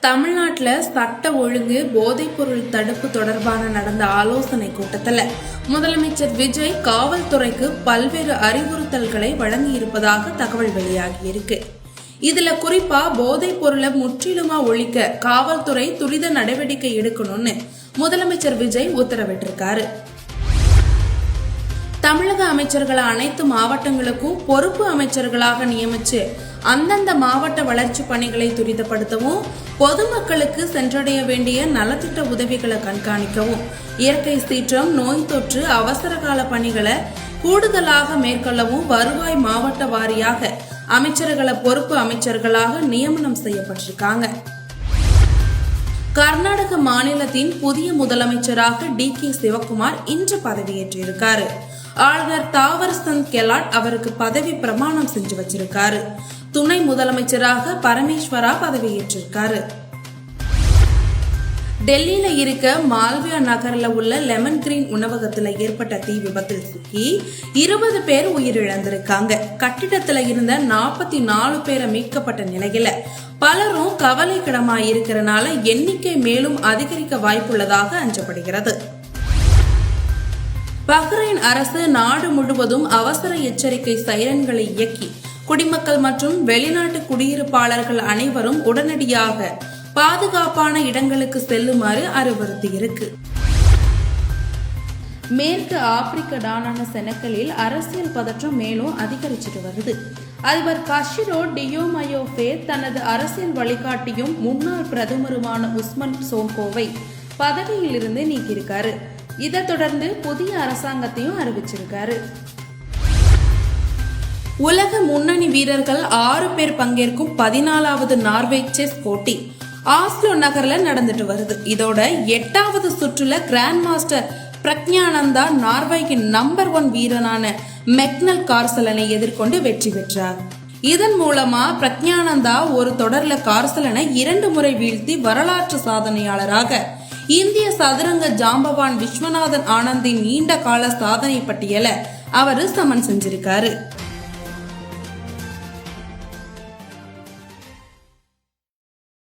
தமிழ்நாட்டில் சட்ட ஒழுங்கு போதைப்பொருள் தடுப்பு தொடர்பான நடந்த ஆலோசனை கூட்டத்தில் முதலமைச்சர் விஜய் காவல்துறைக்கு பல்வேறு அறிவுறுத்தல்களை வழங்கியிருப்பதாக தகவல் வெளியாகியிருக்கு. இதுல குறிப்பா போதைப் பொருளை முற்றிலுமா ஒழிக்க காவல்துறை துரித நடவடிக்கை எடுக்கணும்னு முதலமைச்சர் விஜய் உத்தரவிட்டிருக்காரு. தமிழக அமைச்சர்களை அனைத்து மாவட்டங்களுக்கும் பொறுப்பு அமைச்சர்களாக நியமிச்சு அந்தந்த மாவட்ட வளர்ச்சி பணிகளை துரிதப்படுத்தவும், பொதுமக்களுக்கு சென்றடைய வேண்டிய நலத்திட்ட உதவிகளை கண்காணிக்கவும், இயற்கை சீற்றம், நோய் தொற்று, அவசர கால பணிகளை கூடுதலாக மேற்கொள்ளவும் வருவாய் மாவட்ட வாரியாக அமைச்சர்களை பொறுப்பு அமைச்சர்களாக நியமனம் செய்யப்பட்டிருக்காங்க. கர்நாடக மாநிலத்தின் புதிய முதலமைச்சராக DK சிவகுமார் இன்று பதவியேற்றிருக்காரு. ஆளுநர் தாவர்சந்த் கெலாட் அவருக்கு பதவி பிரமாணம் செஞ்சு வச்சிருக்காரு. துணை முதலமைச்சராக பரமேஸ்வரா பதவியேற்றிருக்காரு. டெல்லியில இருக்க மால்வியா நகர்ல உள்ள லெமன் கிரீன் உணவகத்துல ஏற்பட்ட தீ விபத்தில் சிக்கி 20 பேர் உயிரிழந்திருக்காங்க. கட்டிடத்துல இருந்த 44 பேரை மீட்கப்பட்ட நிலையில பலரும் கவலைக்கிடமா இருக்கிறனால எண்ணிக்கை மேலும் அதிகரிக்க வாய்ப்புள்ளதாக அஞ்சப்படுகிறது. பஹ்ரைன் அரசு நாடு முழுவதும் அவசர எச்சரிக்கை சைரன்களை இயக்கி குடிமக்கள் மற்றும் வெளிநாட்டு குடியிருப்பாளர்கள் அனைவரும் உடனடியாக பாதுகாப்பான இடங்களுக்கு செல்லுமாறு அறிவுறுத்தியிருக்கு. மேற்கு ஆப்பிரிக்க நாடான செனகலில் அரசியல் பதற்றம் மேலும் அதிகரிச்சுட்டு வருது. அதிபர் கஷிரோ டியோமயோஃபே தனது அரசியல் வழிகாட்டியும் முன்னாள் பிரதமருமான உஸ்மன் சோங்கோவை பதவியில் இருந்து நீக்கியிருக்காரு. இதை தொடர்ந்து புதிய அரசாங்கத்தையும் அறிவிச்சிருக்காரு. உலக முன்னணி வீரர்கள் 6 பேர் பங்கேற்கும் 14வது நார்வே செஸ் போட்டி ஆஸ்லோ நகர்ல நடந்துட்டு வருது. இதோட 8வது சுற்றுல கிராண்ட் மாஸ்டர் பிரக்ஞானந்தா நார்வேயின் நம்பர் 1 வீரனான மெக்னல் கார்சலனை எதிர்கொண்டு வெற்றி பெற்றார். இதன் மூலமா பிரக்ஞானந்தா ஒரு தொடர்ல கார்சலனை 2 முறை வீழ்த்தி வரலாற்று சாதனையாளராக இந்திய சதுரங்க ஜாம்பவான் விஸ்வநாதன் ஆனந்தின் நீண்ட கால சாதனை பட்டியலை அவரு சமன் செஞ்சிருக்காரு.